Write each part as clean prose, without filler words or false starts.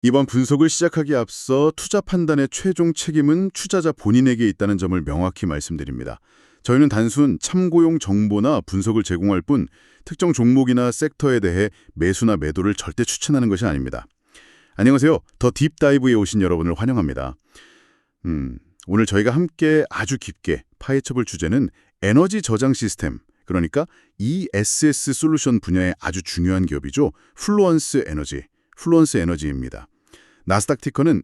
이번 분석을 시작하기에 앞서 투자 판단의 최종 책임은 투자자 본인에게 있다는 점을 명확히 말씀드립니다. 저희는 단순 참고용 정보나 분석을 제공할 뿐 특정 종목이나 섹터에 대해 매수나 매도를 절대 추천하는 것이 아닙니다. 안녕하세요. 더 딥다이브에 오신 여러분을 환영합니다. 오늘 저희가 함께 아주 깊게 파헤쳐볼 주제는 에너지 저장 시스템, 그러니까 ESS 솔루션 분야의 아주 중요한 기업이죠. 플루언스 에너지입니다. 나스닥 티커는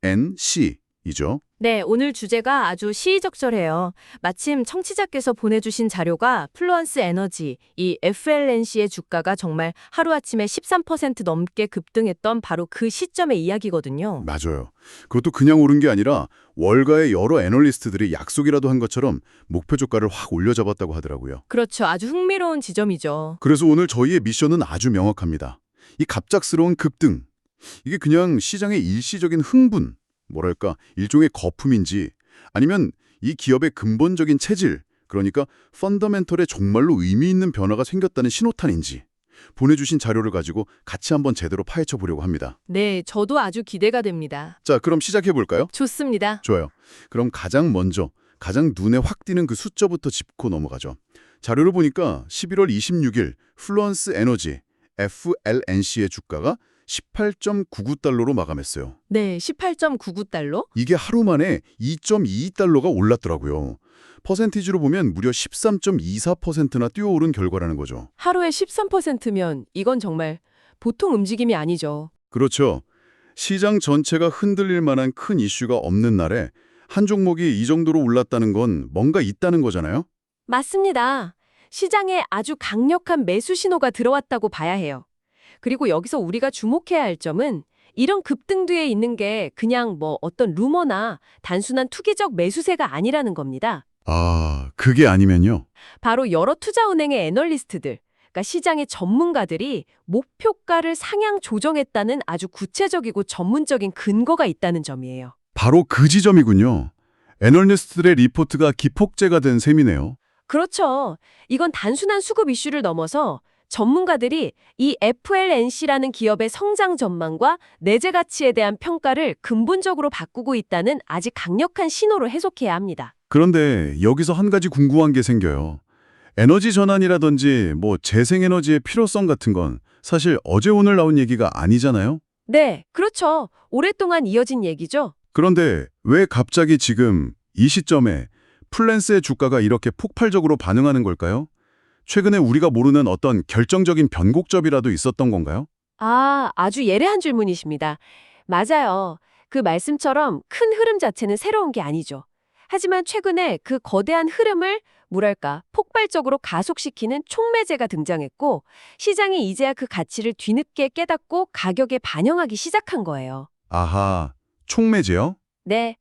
FLNC이죠. 네, 오늘 주제가 아주 시의적절해요. 마침 청취자께서 보내주신 자료가 플루언스 에너지, 이 FLNC의 주가가 정말 하루아침에 13% 넘게 급등했던 바로 그 시점의 이야기거든요. 맞아요. 그것도 그냥 오른 게 아니라 월가의 여러 애널리스트들이 약속이라도 한 것처럼 목표 주가를 확 올려잡았다고 하더라고요. 그렇죠. 아주 흥미로운 지점이죠. 그래서 오늘 저희의 미션은 아주 명확합니다. 이 갑작스러운 급등, 이게 그냥 시장의 일시적인 흥분, 뭐랄까 일종의 거품인지 아니면 이 기업의 근본적인 체질, 그러니까 펀더멘털에 정말로 의미 있는 변화가 생겼다는 신호탄인지 보내주신 자료를 가지고 같이 한번 제대로 파헤쳐 보려고 합니다. 네, 저도 아주 기대가 됩니다. 자, 그럼 시작해 볼까요? 좋습니다. 좋아요. 그럼 가장 눈에 확 띄는 그 숫자부터 짚고 넘어가죠. 자료를 보니까 11월 26일 플루언스 에너지 FLNC의 주가가 18.99달러로 마감했어요. 네, 18.99달러? 이게 하루 만에 2.22달러가 올랐더라고요. 퍼센티지로 보면 무려 13.24%나 뛰어오른 결과라는 거죠. 하루에 13%면 이건 정말 보통 움직임이 아니죠. 그렇죠. 시장 전체가 흔들릴 만한 큰 이슈가 없는 날에 한 종목이 이 정도로 올랐다는 건 뭔가 있다는 거잖아요? 맞습니다. 시장에 아주 강력한 매수 신호가 들어왔다고 봐야 해요. 그리고 여기서 우리가 주목해야 할 점은 이런 급등 뒤에 있는 게 그냥 어떤 루머나 단순한 투기적 매수세가 아니라는 겁니다. 아, 그게 아니면요? 바로 여러 투자은행의 애널리스트들, 그러니까 시장의 전문가들이 목표가를 상향 조정했다는 아주 구체적이고 전문적인 근거가 있다는 점이에요. 바로 그 지점이군요. 애널리스트들의 리포트가 기폭제가 된 셈이네요. 그렇죠. 이건 단순한 수급 이슈를 넘어서 전문가들이 이 FLNC라는 기업의 성장 전망과 내재 가치에 대한 평가를 근본적으로 바꾸고 있다는 아주 강력한 신호로 해석해야 합니다. 그런데 여기서 한 가지 궁금한 게 생겨요. 에너지 전환이라든지 재생에너지의 필요성 같은 건 사실 어제 오늘 나온 얘기가 아니잖아요? 네, 그렇죠. 오랫동안 이어진 얘기죠. 그런데 왜 갑자기 지금 이 시점에 플랜스의 주가가 이렇게 폭발적으로 반응하는 걸까요? 최근에 우리가 모르는 어떤 결정적인 변곡점이라도 있었던 건가요? 아주 예리한 질문이십니다. 맞아요. 그 말씀처럼 큰 흐름 자체는 새로운 게 아니죠. 하지만 최근에 그 거대한 흐름을 폭발적으로 가속시키는 촉매제가 등장했고 시장이 이제야 그 가치를 뒤늦게 깨닫고 가격에 반영하기 시작한 거예요. 아하, 촉매제요? 네.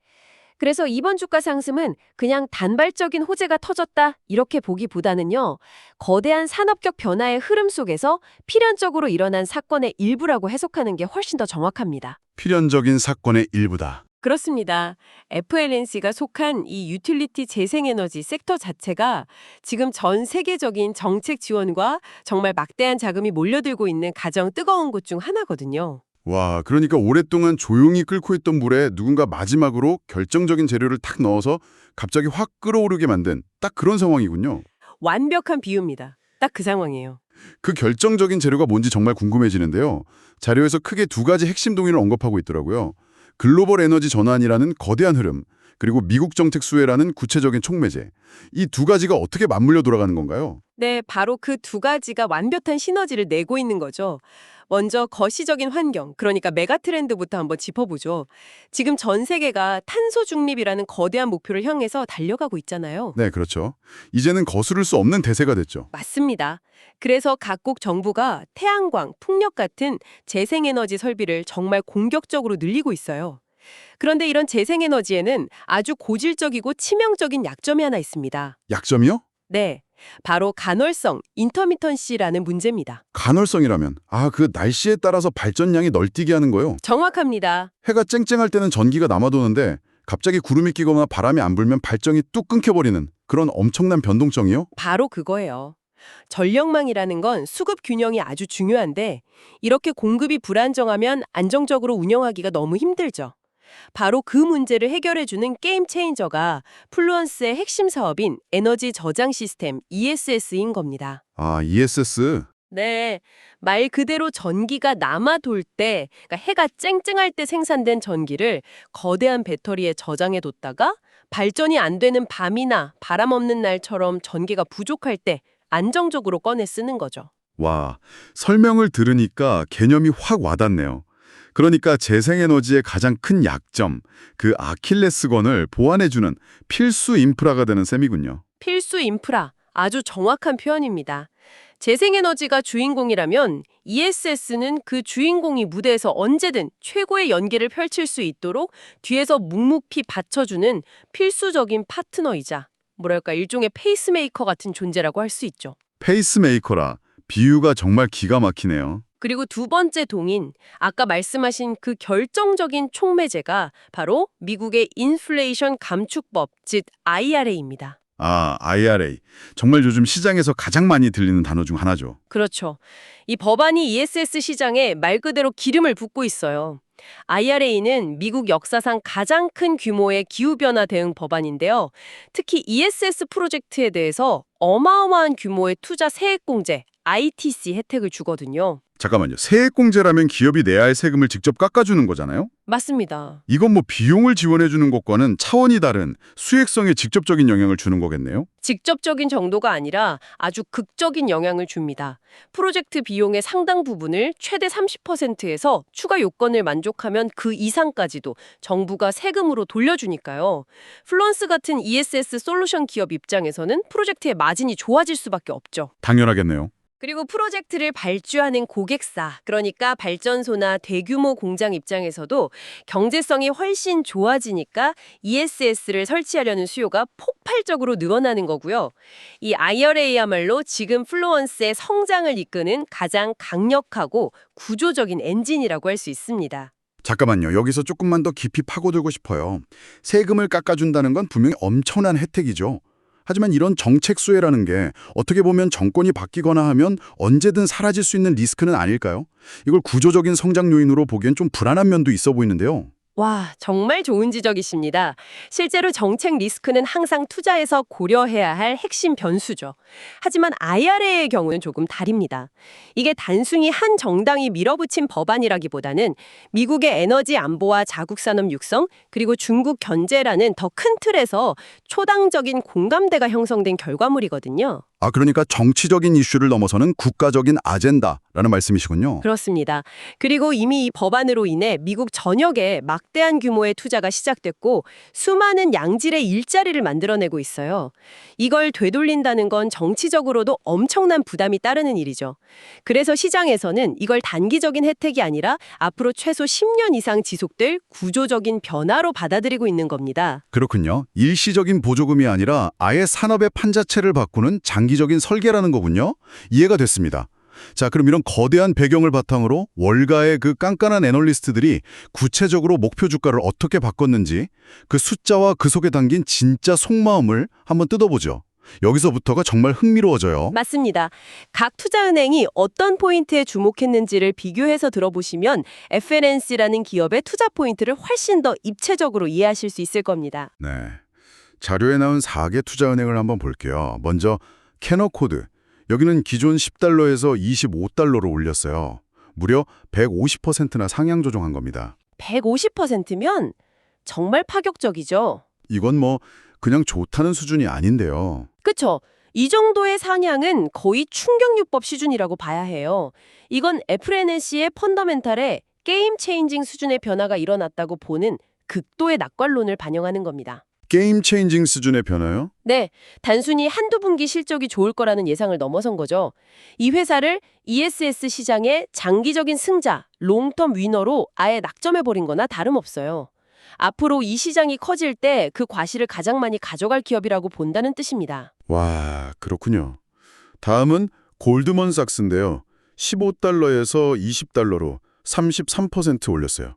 그래서 이번 주가 상승은 그냥 단발적인 호재가 터졌다 이렇게 보기보다는요. 거대한 산업적 변화의 흐름 속에서 필연적으로 일어난 사건의 일부라고 해석하는 게 훨씬 더 정확합니다. 필연적인 사건의 일부다. 그렇습니다. FLNC가 속한 이 유틸리티 재생에너지 섹터 자체가 지금 전 세계적인 정책 지원과 정말 막대한 자금이 몰려들고 있는 가장 뜨거운 곳 중 하나거든요. 와, 그러니까 오랫동안 조용히 끓고 있던 물에 누군가 마지막으로 결정적인 재료를 탁 넣어서 갑자기 확 끓어오르게 만든 딱 그런 상황이군요. 완벽한 비유입니다. 딱 그 상황이에요. 그 결정적인 재료가 뭔지 정말 궁금해지는데요. 자료에서 크게 두 가지 핵심 동의를 언급하고 있더라고요. 글로벌 에너지 전환이라는 거대한 흐름, 그리고 미국 정책 수혜라는 구체적인 촉매제. 이 두 가지가 어떻게 맞물려 돌아가는 건가요? 네, 바로 그 두 가지가 완벽한 시너지를 내고 있는 거죠. 먼저 거시적인 환경, 그러니까 메가 트렌드부터 한번 짚어보죠. 지금 전 세계가 탄소 중립이라는 거대한 목표를 향해서 달려가고 있잖아요. 네, 그렇죠. 이제는 거스를 수 없는 대세가 됐죠. 맞습니다. 그래서 각국 정부가 태양광, 풍력 같은 재생에너지 설비를 정말 공격적으로 늘리고 있어요. 그런데 이런 재생에너지에는 아주 고질적이고 치명적인 약점이 하나 있습니다. 약점이요? 네, 바로 간헐성, 인터미턴시라는 문제입니다. 간헐성이라면 그 날씨에 따라서 발전량이 널뛰게 하는 거요. 정확합니다. 해가 쨍쨍할 때는 전기가 남아도는데 갑자기 구름이 끼거나 바람이 안 불면 발전이 뚝 끊겨버리는 그런 엄청난 변동성이요? 바로 그거예요. 전력망이라는 건 수급 균형이 아주 중요한데 이렇게 공급이 불안정하면 안정적으로 운영하기가 너무 힘들죠. 바로 그 문제를 해결해주는 게임 체인저가 플루언스의 핵심 사업인 에너지 저장 시스템 ESS인 겁니다. 아, ESS? 네, 말 그대로 전기가 남아 돌 때, 그러니까 해가 쨍쨍할 때 생산된 전기를 거대한 배터리에 저장해뒀다가 발전이 안 되는 밤이나 바람 없는 날처럼 전기가 부족할 때 안정적으로 꺼내 쓰는 거죠. 와, 설명을 들으니까 개념이 확 와닿네요. 그러니까 재생에너지의 가장 큰 약점, 그 아킬레스건을 보완해주는 필수 인프라가 되는 셈이군요. 필수 인프라, 아주 정확한 표현입니다. 재생에너지가 주인공이라면 ESS는 그 주인공이 무대에서 언제든 최고의 연기를 펼칠 수 있도록 뒤에서 묵묵히 받쳐주는 필수적인 파트너이자 뭐랄까 일종의 페이스메이커 같은 존재라고 할 수 있죠. 페이스메이커라. 비유가 정말 기가 막히네요. 그리고 두 번째 동인, 아까 말씀하신 그 결정적인 촉매제가 바로 미국의 인플레이션 감축법, 즉 IRA입니다. 아, IRA. 정말 요즘 시장에서 가장 많이 들리는 단어 중 하나죠. 그렇죠. 이 법안이 ESS 시장에 말 그대로 기름을 붓고 있어요. IRA는 미국 역사상 가장 큰 규모의 기후변화 대응 법안인데요. 특히 ESS 프로젝트에 대해서 어마어마한 규모의 투자 세액공제, ITC 혜택을 주거든요. 잠깐만요. 세액공제라면 기업이 내야 할 세금을 직접 깎아주는 거잖아요? 맞습니다. 이건 뭐 비용을 지원해주는 것과는 차원이 다른 수익성에 직접적인 영향을 주는 거겠네요? 직접적인 정도가 아니라 아주 극적인 영향을 줍니다. 프로젝트 비용의 상당 부분을 최대 30%에서 추가 요건을 만족하면 그 이상까지도 정부가 세금으로 돌려주니까요. 플루언스 같은 ESS 솔루션 기업 입장에서는 프로젝트의 마진이 좋아질 수밖에 없죠. 당연하겠네요. 그리고 프로젝트를 발주하는 고객사, 그러니까 발전소나 대규모 공장 입장에서도 경제성이 훨씬 좋아지니까 ESS를 설치하려는 수요가 폭발적으로 늘어나는 거고요. 이 IRA야말로 지금 플루언스의 성장을 이끄는 가장 강력하고 구조적인 엔진이라고 할 수 있습니다. 잠깐만요. 여기서 조금만 더 깊이 파고들고 싶어요. 세금을 깎아준다는 건 분명히 엄청난 혜택이죠. 하지만 이런 정책 수혜라는 게 어떻게 보면 정권이 바뀌거나 하면 언제든 사라질 수 있는 리스크는 아닐까요? 이걸 구조적인 성장 요인으로 보기엔 좀 불안한 면도 있어 보이는데요. 와, 정말 좋은 지적이십니다. 실제로 정책 리스크는 항상 투자에서 고려해야 할 핵심 변수죠. 하지만 IRA의 경우는 조금 다릅니다. 이게 단순히 한 정당이 밀어붙인 법안이라기보다는 미국의 에너지 안보와 자국 산업 육성, 그리고 중국 견제라는 더 큰 틀에서 초당적인 공감대가 형성된 결과물이거든요. 아, 그러니까 정치적인 이슈를 넘어서는 국가적인 아젠다라는 말씀이시군요. 그렇습니다. 그리고 이미 이 법안으로 인해 미국 전역에 막대한 규모의 투자가 시작됐고 수많은 양질의 일자리를 만들어내고 있어요. 이걸 되돌린다는 건 정치적으로도 엄청난 부담이 따르는 일이죠. 그래서 시장에서는 이걸 단기적인 혜택이 아니라 앞으로 최소 10년 이상 지속될 구조적인 변화로 받아들이고 있는 겁니다. 그렇군요. 일시적인 보조금이 아니라 아예 산업의 판 자체를 바꾸는 장기적인 설계라는 거군요. 이해가 됐습니다. 자, 그럼 이런 거대한 배경을 바탕으로 월가의 그 깐깐한 애널리스트들이 구체적으로 목표 주가를 어떻게 바꿨는지 그 숫자와 그 속에 담긴 진짜 속마음을 한번 뜯어보죠. 여기서부터가 정말 흥미로워져요. 맞습니다. 각 투자은행이 어떤 포인트에 주목했는지를 비교해서 들어보시면 FNC라는 기업의 투자 포인트를 훨씬 더 입체적으로 이해하실 수 있을 겁니다. 네, 자료에 나온 4개 투자은행을 한번 볼게요. 먼저 캐너코드. 여기는 기존 10달러에서 25달러로 올렸어요. 무려 150%나 상향 조정한 겁니다. 150%면 정말 파격적이죠. 이건 뭐 그냥 좋다는 수준이 아닌데요. 그쵸? 이 정도의 상향은 거의 충격요법 수준이라고 봐야 해요. 이건 FNC의 펀더멘탈에 게임 체인징 수준의 변화가 일어났다고 보는 극도의 낙관론을 반영하는 겁니다. 게임 체인징 수준의 변화요? 네, 단순히 한두 분기 실적이 좋을 거라는 예상을 넘어선 거죠. 이 회사를 ESS 시장의 장기적인 승자, 롱텀 위너로 아예 낙점해버린 거나 다름없어요. 앞으로 이 시장이 커질 때 그 과실을 가장 많이 가져갈 기업이라고 본다는 뜻입니다. 와, 그렇군요. 다음은 골드먼삭스인데요. 15달러에서 20달러로 33% 올렸어요.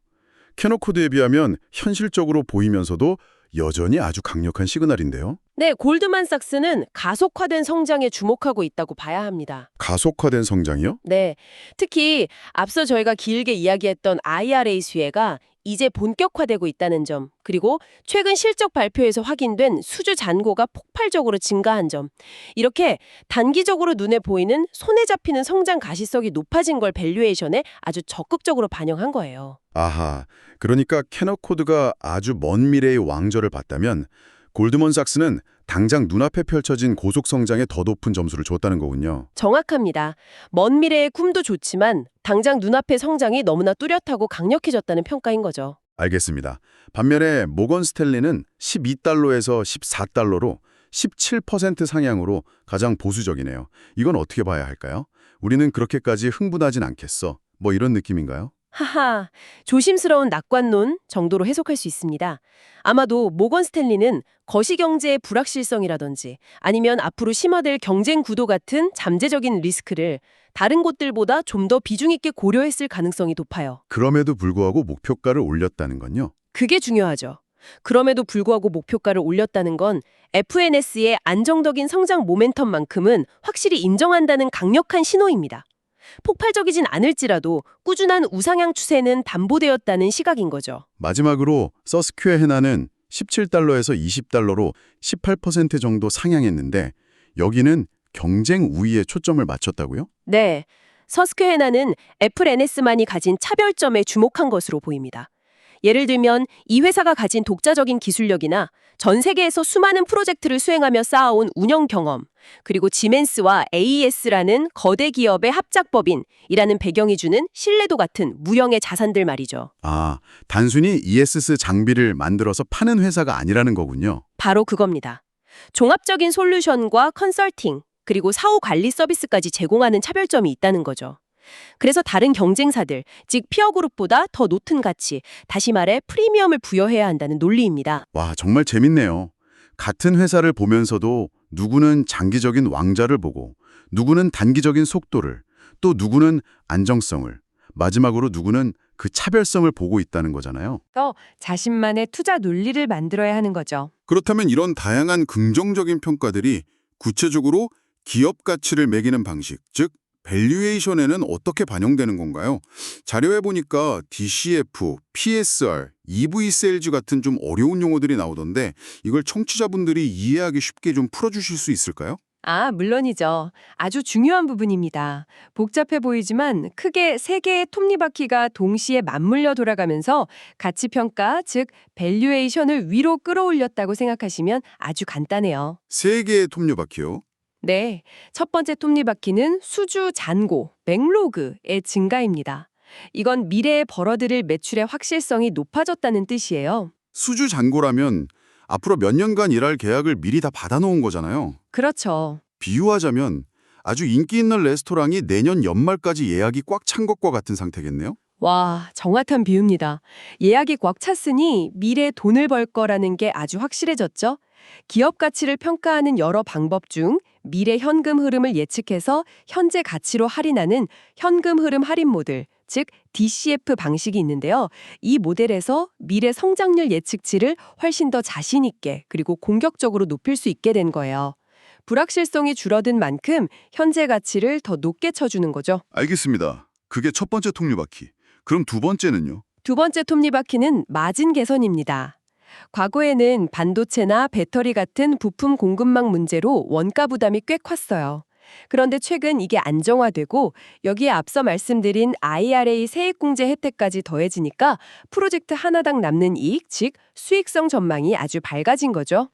캐너코드에 비하면 현실적으로 보이면서도 여전히 아주 강력한 시그널인데요. 네, 골드만삭스는 가속화된 성장에 주목하고 있다고 봐야 합니다. 가속화된 성장이요? 네, 특히 앞서 저희가 길게 이야기했던 IRA 수혜가 이제 본격화되고 있다는 점, 그리고 최근 실적 발표에서 확인된 수주 잔고가 폭발적으로 증가한 점, 이렇게 단기적으로 눈에 보이는 손에 잡히는 성장 가시성이 높아진 걸 밸류에이션에 아주 적극적으로 반영한 거예요. 아하, 그러니까 캐너코드가 아주 먼 미래의 왕좌를 봤다면 골드먼삭스는 당장 눈앞에 펼쳐진 고속 성장에 더 높은 점수를 줬다는 거군요. 정확합니다. 먼 미래의 꿈도 좋지만 당장 눈앞의 성장이 너무나 뚜렷하고 강력해졌다는 평가인 거죠. 알겠습니다. 반면에 모건 스탠리는 12달러에서 14달러로 17% 상향으로 가장 보수적이네요. 이건 어떻게 봐야 할까요? 우리는 그렇게까지 흥분하진 않겠어. 뭐 이런 느낌인가요? 하하, 조심스러운 낙관론 정도로 해석할 수 있습니다. 아마도 모건 스탠리는 거시경제의 불확실성이라든지 아니면 앞으로 심화될 경쟁 구도 같은 잠재적인 리스크를 다른 곳들보다 좀 더 비중 있게 고려했을 가능성이 높아요. 그럼에도 불구하고 목표가를 올렸다는 건요. 그게 중요하죠. 그럼에도 불구하고 목표가를 올렸다는 건 FNS의 안정적인 성장 모멘텀만큼은 확실히 인정한다는 강력한 신호입니다. 폭발적이진 않을지라도 꾸준한 우상향 추세는 담보되었다는 시각인 거죠. 마지막으로 서스퀘 헤나는 17달러에서 20달러로 18% 정도 상향했는데 여기는 경쟁 우위에 초점을 맞췄다고요? 네, 서스퀘헤나는 FNS만이 가진 차별점에 주목한 것으로 보입니다. 예를 들면 이 회사가 가진 독자적인 기술력이나 전 세계에서 수많은 프로젝트를 수행하며 쌓아온 운영 경험, 그리고 지멘스와 AES라는 거대 기업의 합작법인이라는 배경이 주는 신뢰도 같은 무형의 자산들 말이죠. 아, 단순히 ESS 장비를 만들어서 파는 회사가 아니라는 거군요. 바로 그겁니다. 종합적인 솔루션과 컨설팅, 그리고 사후 관리 서비스까지 제공하는 차별점이 있다는 거죠. 그래서 다른 경쟁사들, 즉 피어그룹보다 더 높은 가치, 다시 말해 프리미엄을 부여해야 한다는 논리입니다. 와, 정말 재밌네요. 같은 회사를 보면서도 누구는 장기적인 왕좌를 보고 누구는 단기적인 속도를 또 누구는 안정성을 마지막으로 누구는 그 차별성을 보고 있다는 거잖아요. 자신만의 투자 논리를 만들어야 하는 거죠. 그렇다면 이런 다양한 긍정적인 평가들이 구체적으로 기업 가치를 매기는 방식, 즉 밸류에이션에는 어떻게 반영되는 건가요? 자료에 보니까 DCF, PSR, EV 세일즈 같은 좀 어려운 용어들이 나오던데 이걸 청취자분들이 이해하기 쉽게 좀 풀어주실 수 있을까요? 아, 물론이죠. 아주 중요한 부분입니다. 복잡해 보이지만 크게 세 개의 톱니바퀴가 동시에 맞물려 돌아가면서 가치평가, 즉 밸류에이션을 위로 끌어올렸다고 생각하시면 아주 간단해요. 세 개의 톱니바퀴요. 네, 첫 번째 톱니바퀴는 수주 잔고, 백로그의 증가입니다. 이건 미래에 벌어들일 매출의 확실성이 높아졌다는 뜻이에요. 수주 잔고라면 앞으로 몇 년간 일할 계약을 미리 다 받아놓은 거잖아요. 그렇죠. 비유하자면 아주 인기 있는 레스토랑이 내년 연말까지 예약이 꽉 찬 것과 같은 상태겠네요? 와, 정확한 비유입니다. 예약이 꽉 찼으니 미래에 돈을 벌 거라는 게 아주 확실해졌죠? 기업 가치를 평가하는 여러 방법 중 미래 현금 흐름을 예측해서 현재 가치로 할인하는 현금 흐름 할인 모델, 즉 DCF 방식이 있는데요. 이 모델에서 미래 성장률 예측치를 훨씬 더 자신 있게 그리고 공격적으로 높일 수 있게 된 거예요. 불확실성이 줄어든 만큼 현재 가치를 더 높게 쳐주는 거죠. 알겠습니다. 그게 첫 번째 톱니바퀴. 그럼 두 번째는요? 두 번째 톱니바퀴는 마진 개선입니다. 과거에는 반도체나 배터리 같은 부품 공급망 문제로 원가 부담이 꽤 컸어요. 그런데 최근 이게 안정화되고 여기에 앞서 말씀드린 IRA 세액공제 혜택까지 더해지니까 프로젝트 하나당 남는 이익, 즉 수익성 전망이 아주 밝아진 거죠.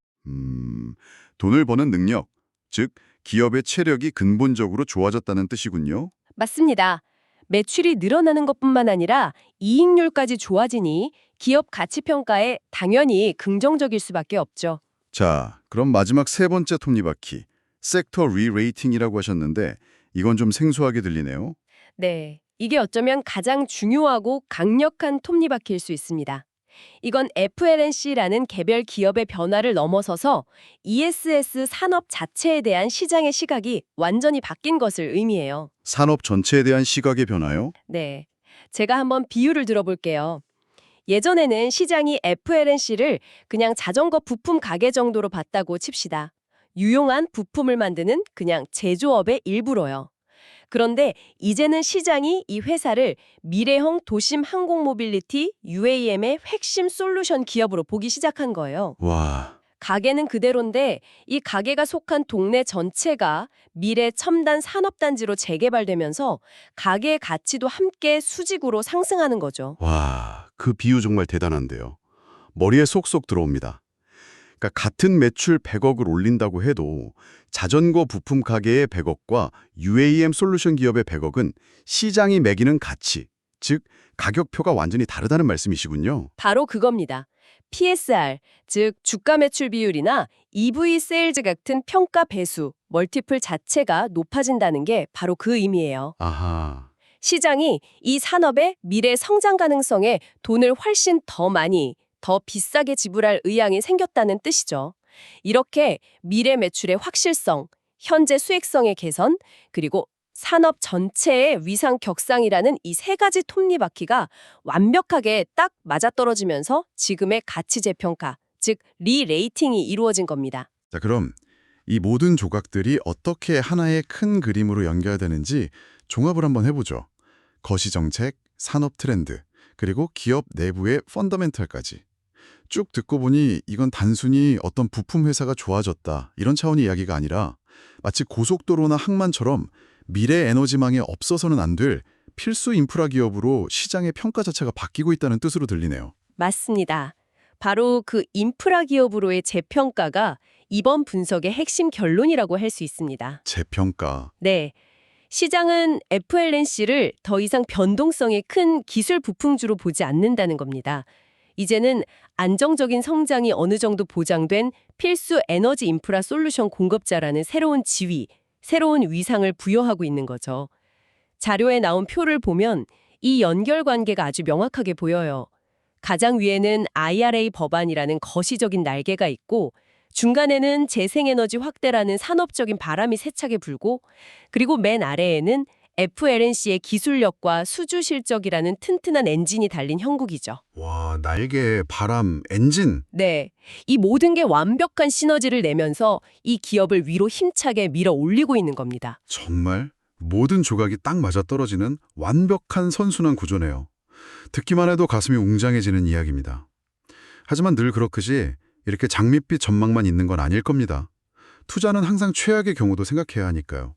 돈을 버는 능력, 즉 기업의 체력이 근본적으로 좋아졌다는 뜻이군요. 맞습니다. 매출이 늘어나는 것뿐만 아니라 이익률까지 좋아지니 기업 가치 평가에 당연히 긍정적일 수밖에 없죠. 자, 그럼 마지막 세 번째 톱니바퀴, 섹터 리레이팅이라고 하셨는데 이건 좀 생소하게 들리네요. 네, 이게 어쩌면 가장 중요하고 강력한 톱니바퀴일 수 있습니다. 이건 FLNC라는 개별 기업의 변화를 넘어서서 ESS 산업 자체에 대한 시장의 시각이 완전히 바뀐 것을 의미해요. 산업 전체에 대한 시각의 변화요? 네, 제가 한번 비유를 들어볼게요. 예전에는 시장이 FLNC를 그냥 자전거 부품 가게 정도로 봤다고 칩시다. 유용한 부품을 만드는 그냥 제조업의 일부로요. 그런데 이제는 시장이 이 회사를 미래형 도심 항공 모빌리티 UAM의 핵심 솔루션 기업으로 보기 시작한 거예요. 와, 가게는 그대로인데 이 가게가 속한 동네 전체가 미래 첨단 산업단지로 재개발되면서 가게의 가치도 함께 수직으로 상승하는 거죠. 와, 그 비유 정말 대단한데요. 머리에 쏙쏙 들어옵니다. 그러니까 같은 매출 100억을 올린다고 해도 자전거 부품 가게의 100억과 UAM 솔루션 기업의 100억은 시장이 매기는 가치, 즉 가격표가 완전히 다르다는 말씀이시군요. 바로 그겁니다. PSR, 즉 주가 매출 비율이나 EV 세일즈 같은 평가 배수, 멀티플 자체가 높아진다는 게 바로 그 의미예요. 아하, 시장이 이 산업의 미래 성장 가능성에 돈을 훨씬 더 많이, 더 비싸게 지불할 의향이 생겼다는 뜻이죠. 이렇게 미래 매출의 확실성, 현재 수익성의 개선, 그리고 산업 전체의 위상 격상이라는 이 세 가지 톱니바퀴가 완벽하게 딱 맞아떨어지면서 지금의 가치 재평가, 즉 리레이팅이 이루어진 겁니다. 자, 그럼 이 모든 조각들이 어떻게 하나의 큰 그림으로 연결되는지 종합을 한번 해보죠. 거시정책, 산업 트렌드, 그리고 기업 내부의 펀더멘털까지. 쭉 듣고 보니 이건 단순히 어떤 부품 회사가 좋아졌다 이런 차원의 이야기가 아니라 마치 고속도로나 항만처럼 미래 에너지망에 없어서는 안 될 필수 인프라 기업으로 시장의 평가 자체가 바뀌고 있다는 뜻으로 들리네요. 맞습니다. 바로 그 인프라 기업으로의 재평가가 이번 분석의 핵심 결론이라고 할 수 있습니다. 재평가. 네. 시장은 FLNC를 더 이상 변동성이 큰 기술 부품주로 보지 않는다는 겁니다. 이제는 안정적인 성장이 어느 정도 보장된 필수 에너지 인프라 솔루션 공급자라는 새로운 지위, 새로운 위상을 부여하고 있는 거죠. 자료에 나온 표를 보면 이 연결 관계가 아주 명확하게 보여요. 가장 위에는 IRA 법안이라는 거시적인 날개가 있고 중간에는 재생에너지 확대라는 산업적인 바람이 세차게 불고 그리고 맨 아래에는 FLNC의 기술력과 수주 실적이라는 튼튼한 엔진이 달린 형국이죠. 와, 날개, 바람, 엔진. 네, 이 모든 게 완벽한 시너지를 내면서 이 기업을 위로 힘차게 밀어 올리고 있는 겁니다. 정말 모든 조각이 딱 맞아떨어지는 완벽한 선순환 구조네요. 듣기만 해도 가슴이 웅장해지는 이야기입니다. 하지만 늘 그렇듯이 이렇게 장밋빛 전망만 있는 건 아닐 겁니다. 투자는 항상 최악의 경우도 생각해야 하니까요.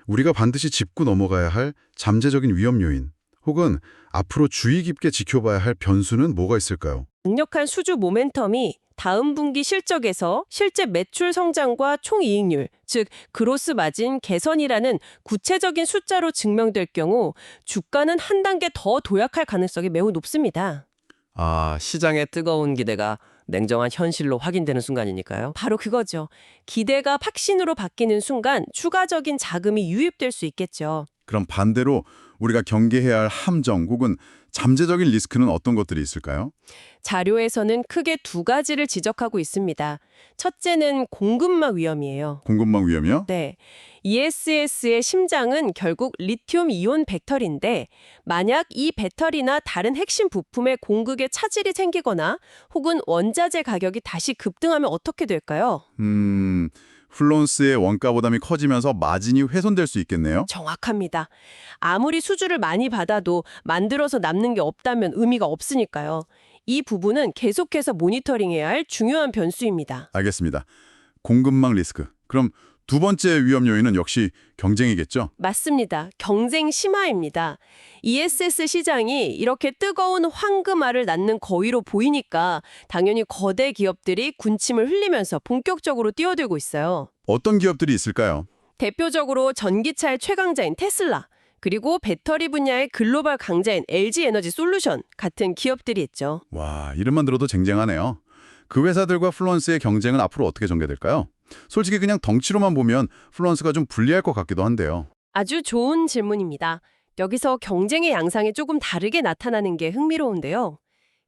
우리가 반드시 짚고 넘어가야 할 잠재적인 위험 요인, 혹은 앞으로 주의 깊게 지켜봐야 할 변수는 뭐가 있을까요? 강력한 수주 모멘텀이 다음 분기 실적에서 실제 매출 성장과 총이익률, 즉 그로스 마진 개선이라는 구체적인 숫자로 증명될 경우 주가는 한 단계 더 도약할 가능성이 매우 높습니다. 아, 시장의 뜨거운 기대가 냉정한 현실로 확인되는 순간이니까요. 바로 그거죠. 기대가 확신으로 바뀌는 순간 추가적인 자금이 유입될 수 있겠죠. 그럼 반대로 우리가 경계해야 할 함정 혹은 잠재적인 리스크는 어떤 것들이 있을까요? 자료에서는 크게 두 가지를 지적하고 있습니다. 첫째는 공급망 위험이에요. 공급망 위험이요? 네. ESS의 심장은 결국 리튬 이온 배터리인데 만약 이 배터리나 다른 핵심 부품의 공급에 차질이 생기거나 혹은 원자재 가격이 다시 급등하면 어떻게 될까요? 플론스의 원가 부담이 커지면서 마진이 훼손될 수 있겠네요. 정확합니다. 아무리 수주를 많이 받아도 만들어서 남는 게 없다면 의미가 없으니까요. 이 부분은 계속해서 모니터링해야 할 중요한 변수입니다. 알겠습니다. 공급망 리스크. 그럼 두 번째 위험 요인은 역시 경쟁이겠죠? 맞습니다. 경쟁 심화입니다. ESS 시장이 이렇게 뜨거운 황금알을 낳는 거위로 보이니까 당연히 거대 기업들이 군침을 흘리면서 본격적으로 뛰어들고 있어요. 어떤 기업들이 있을까요? 대표적으로 전기차의 최강자인 테슬라, 그리고 배터리 분야의 글로벌 강자인 LG에너지 솔루션 같은 기업들이 있죠. 와, 이름만 들어도 쟁쟁하네요. 그 회사들과 플루언스의 경쟁은 앞으로 어떻게 전개될까요? 솔직히 그냥 덩치로만 보면 플루언스가 좀 불리할 것 같기도 한데요. 아주 좋은 질문입니다. 여기서 경쟁의 양상이 조금 다르게 나타나는 게 흥미로운데요.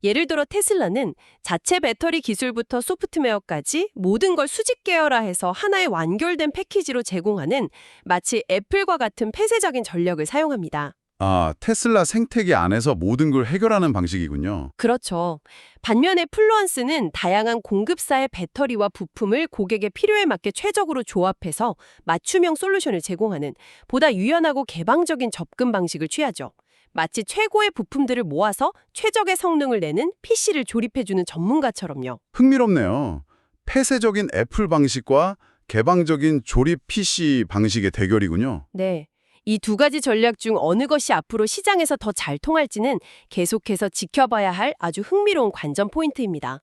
예를 들어 테슬라는 자체 배터리 기술부터 소프트웨어까지 모든 걸 수직 계열화해서 하나의 완결된 패키지로 제공하는 마치 애플과 같은 폐쇄적인 전략을 사용합니다. 아, 테슬라 생태계 안에서 모든 걸 해결하는 방식이군요. 그렇죠. 반면에 플루언스는 다양한 공급사의 배터리와 부품을 고객의 필요에 맞게 최적으로 조합해서 맞춤형 솔루션을 제공하는 보다 유연하고 개방적인 접근 방식을 취하죠. 마치 최고의 부품들을 모아서 최적의 성능을 내는 PC를 조립해주는 전문가처럼요. 흥미롭네요. 폐쇄적인 애플 방식과 개방적인 조립 PC 방식의 대결이군요. 네. 이 두 가지 전략 중 어느 것이 앞으로 시장에서 더 잘 통할지는 계속해서 지켜봐야 할 아주 흥미로운 관전 포인트입니다.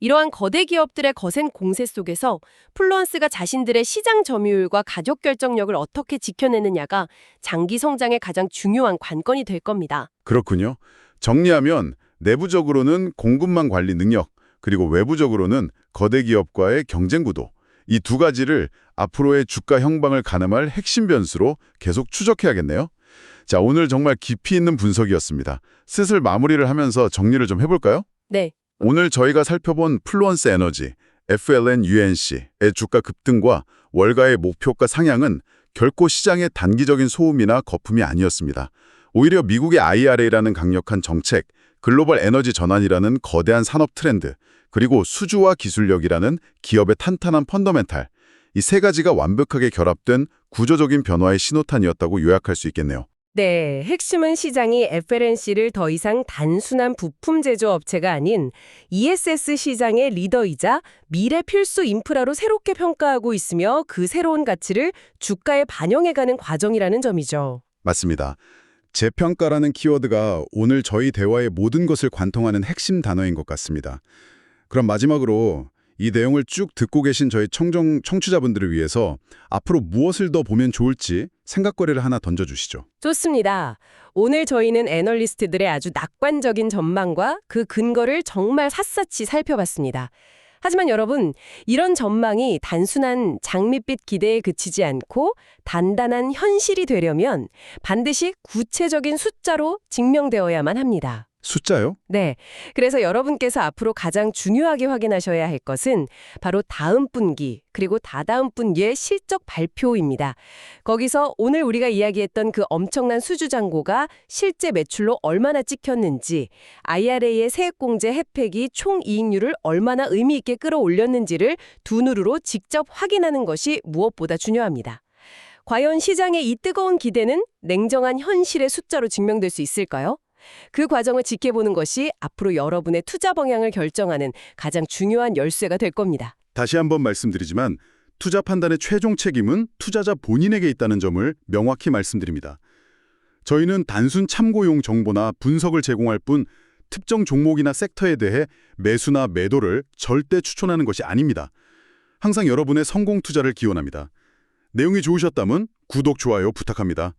이러한 거대 기업들의 거센 공세 속에서 플루언스가 자신들의 시장 점유율과 가격 결정력을 어떻게 지켜내느냐가 장기 성장의 가장 중요한 관건이 될 겁니다. 그렇군요. 정리하면 내부적으로는 공급망 관리 능력, 그리고 외부적으로는 거대 기업과의 경쟁 구도. 이 두 가지를 앞으로의 주가 형방을 가늠할 핵심 변수로 계속 추적해야겠네요. 자, 오늘 정말 깊이 있는 분석이었습니다. 슬슬 마무리를 하면서 정리를 좀 해볼까요? 네. 오늘 저희가 살펴본 플루언스 에너지, FLNUNC의 주가 급등과 월가의 목표가 상향은 결코 시장의 단기적인 소음이나 거품이 아니었습니다. 오히려 미국의 IRA라는 강력한 정책, 글로벌 에너지 전환이라는 거대한 산업 트렌드, 그리고 수주와 기술력이라는 기업의 탄탄한 펀더멘탈, 이 세 가지가 완벽하게 결합된 구조적인 변화의 신호탄이었다고 요약할 수 있겠네요. 네, 핵심은 시장이 FLNC를 더 이상 단순한 부품 제조 업체가 아닌 ESS 시장의 리더이자 미래 필수 인프라로 새롭게 평가하고 있으며 그 새로운 가치를 주가에 반영해가는 과정이라는 점이죠. 맞습니다. 재평가라는 키워드가 오늘 저희 대화의 모든 것을 관통하는 핵심 단어인 것 같습니다. 그럼 마지막으로 이 내용을 쭉 듣고 계신 저희 청취자분들을 위해서 앞으로 무엇을 더 보면 좋을지 생각거리를 하나 던져주시죠. 좋습니다. 오늘 저희는 애널리스트들의 아주 낙관적인 전망과 그 근거를 정말 샅샅이 살펴봤습니다. 하지만 여러분, 이런 전망이 단순한 장밋빛 기대에 그치지 않고 단단한 현실이 되려면 반드시 구체적인 숫자로 증명되어야만 합니다. 숫자요? 네. 그래서 여러분께서 앞으로 가장 중요하게 확인하셔야 할 것은 바로 다음 분기, 그리고 다다음 분기의 실적 발표입니다. 거기서 오늘 우리가 이야기했던 그 엄청난 수주 잔고가 실제 매출로 얼마나 찍혔는지, IRA의 세액공제 혜택이 총 이익률을 얼마나 의미 있게 끌어올렸는지를 두 눈으로 직접 확인하는 것이 무엇보다 중요합니다. 과연 시장의 이 뜨거운 기대는 냉정한 현실의 숫자로 증명될 수 있을까요? 그 과정을 지켜보는 것이 앞으로 여러분의 투자 방향을 결정하는 가장 중요한 열쇠가 될 겁니다. 다시 한번 말씀드리지만 투자 판단의 최종 책임은 투자자 본인에게 있다는 점을 명확히 말씀드립니다. 저희는 단순 참고용 정보나 분석을 제공할 뿐 특정 종목이나 섹터에 대해 매수나 매도를 절대 추천하는 것이 아닙니다. 항상 여러분의 성공 투자를 기원합니다. 내용이 좋으셨다면 구독, 좋아요 부탁합니다.